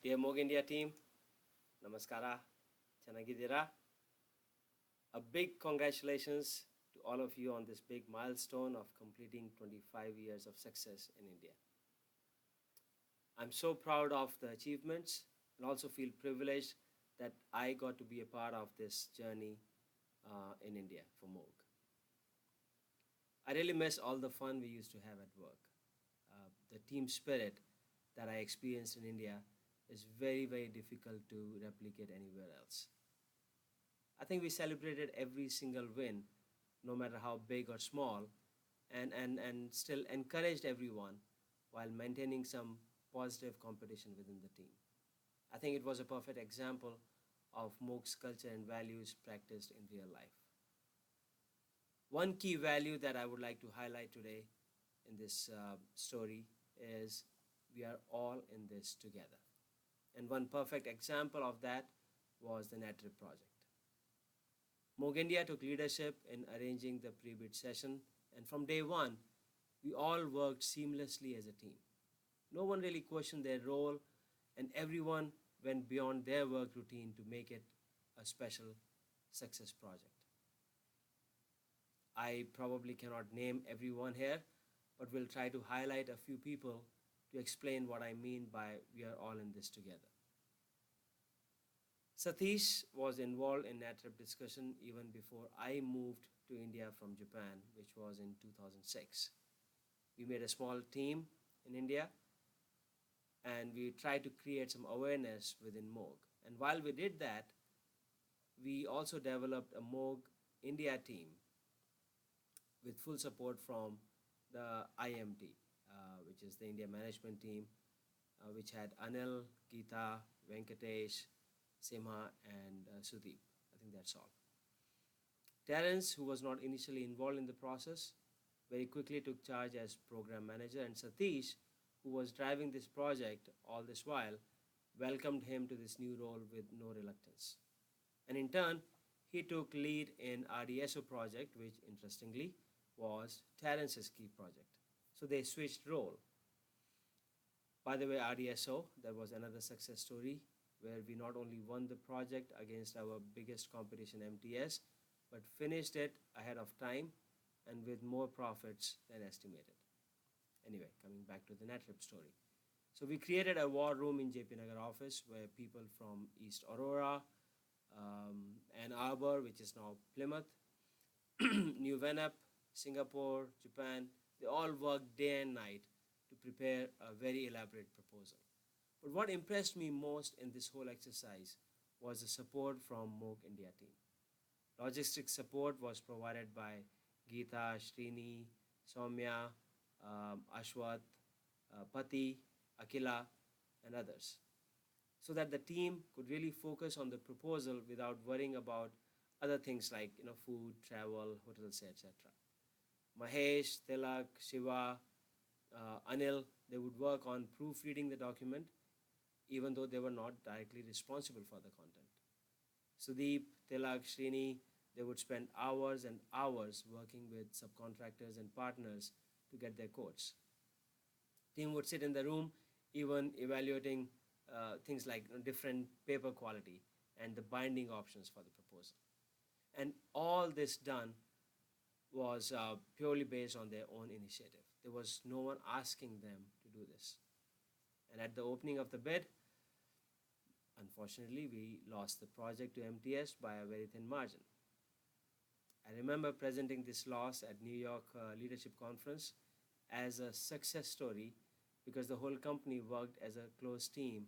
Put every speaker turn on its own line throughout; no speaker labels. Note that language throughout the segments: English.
Dear Moog India team, Namaskara, Chanagidira. A big congratulations to all of you on this big milestone of completing 25 years of success in India. I'm so proud of the achievements and also feel privileged that I got to be a part of this journey in India for Moog. I really miss all the fun we used to have at work. The team spirit that I experienced in India is very, very difficult to replicate anywhere else. I think we celebrated every single win, no matter how big or small, and still encouraged everyone while maintaining some positive competition within the team. I think it was a perfect example of Moog's culture and values practiced in real life. One key value that I would like to highlight today in this story is we are all in this together. And one perfect example of that was the NetRip project. Moog India took leadership in arranging the pre-bid session, and from day one, we all worked seamlessly as a team. No one really questioned their role, and everyone went beyond their work routine to make it a special success project. I probably cannot name everyone here, but we'll try to highlight a few people to explain what I mean by we are all in this together. Satish was involved in NetRep discussion even before I moved to India from Japan, which was in 2006. We made a small team in India and we tried to create some awareness within Moog. And while we did that, we also developed a Moog India team with full support from the IMT, which is the India management team, which had Anil, Geeta, Venkatesh, Simha, and Sudeep. I think that's all. Terence, who was not initially involved in the process, very quickly took charge as program manager, and Satish, who was driving this project all this while, welcomed him to this new role with no reluctance. And in turn, he took lead in RDSO project, which interestingly was Terence's key project. So they switched role. By the way, RDSO, that was another success story where we not only won the project against our biggest competition, MTS, but finished it ahead of time and with more profits than estimated. Anyway, coming back to the NetRip story. So we created a war room in JP Nagar office where people from East Aurora, Ann Arbor, which is now Plymouth, New Venep, Singapore, Japan, they all worked day and night to prepare a very elaborate proposal. But what impressed me most in this whole exercise was the support from Moog India team. Logistics support was provided by Geeta, Srini, Soumya, Ashwath, Pati, Akila, and others, so that the team could really focus on the proposal without worrying about other things like food, travel, hotels, etc. Mahesh, Tilak, Shiva, Anil, they would work on proofreading the document even though they were not directly responsible for the content. Sudeep, Tilak, Srini, they would spend hours and hours working with subcontractors and partners to get their quotes. Team would sit in the room even evaluating things like different paper quality and the binding options for the proposal. And all this done was purely based on their own initiative. There was no one asking them to do this. And at the opening of the bid, unfortunately, we lost the project to MTS by a very thin margin. I remember presenting this loss at New York Leadership Conference as a success story because the whole company worked as a close team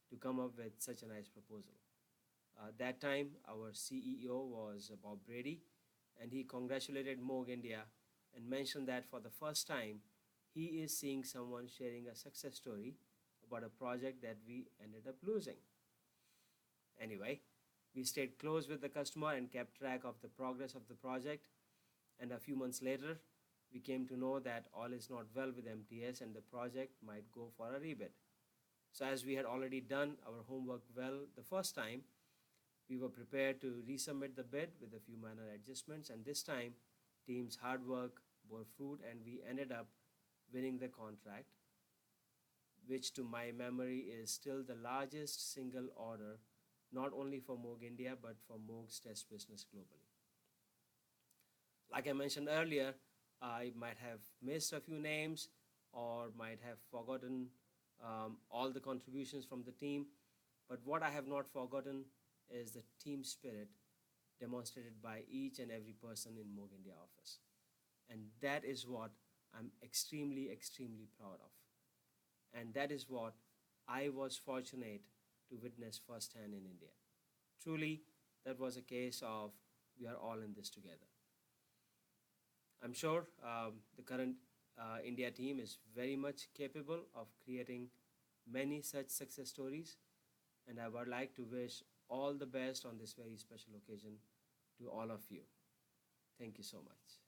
to come up with such a nice proposal. That time, our CEO was Bob Brady, and he congratulated Moog India and mentioned that for the first time, he is seeing someone sharing a success story about a project that we ended up losing. Anyway, we stayed close with the customer and kept track of the progress of the project. And a few months later, we came to know that all is not well with MTS and the project might go for a rebid. So as we had already done our homework well the first time, we were prepared to resubmit the bid with a few minor adjustments, and this time, team's hard work bore fruit and we ended up winning the contract. which to my memory is still the largest single order, not only for Moog India, but for Moog's test business globally. Like I mentioned earlier, I might have missed a few names or might have forgotten all the contributions from the team, but what I have not forgotten is the team spirit demonstrated by each and every person in Moog India office. And that is what I'm extremely, extremely proud of. And that is what I was fortunate to witness firsthand in India. Truly, that was a case of we are all in this together. I'm sure the current India team is very much capable of creating many such success stories, and I would like to wish all the best on this very special occasion to all of you. Thank you so much.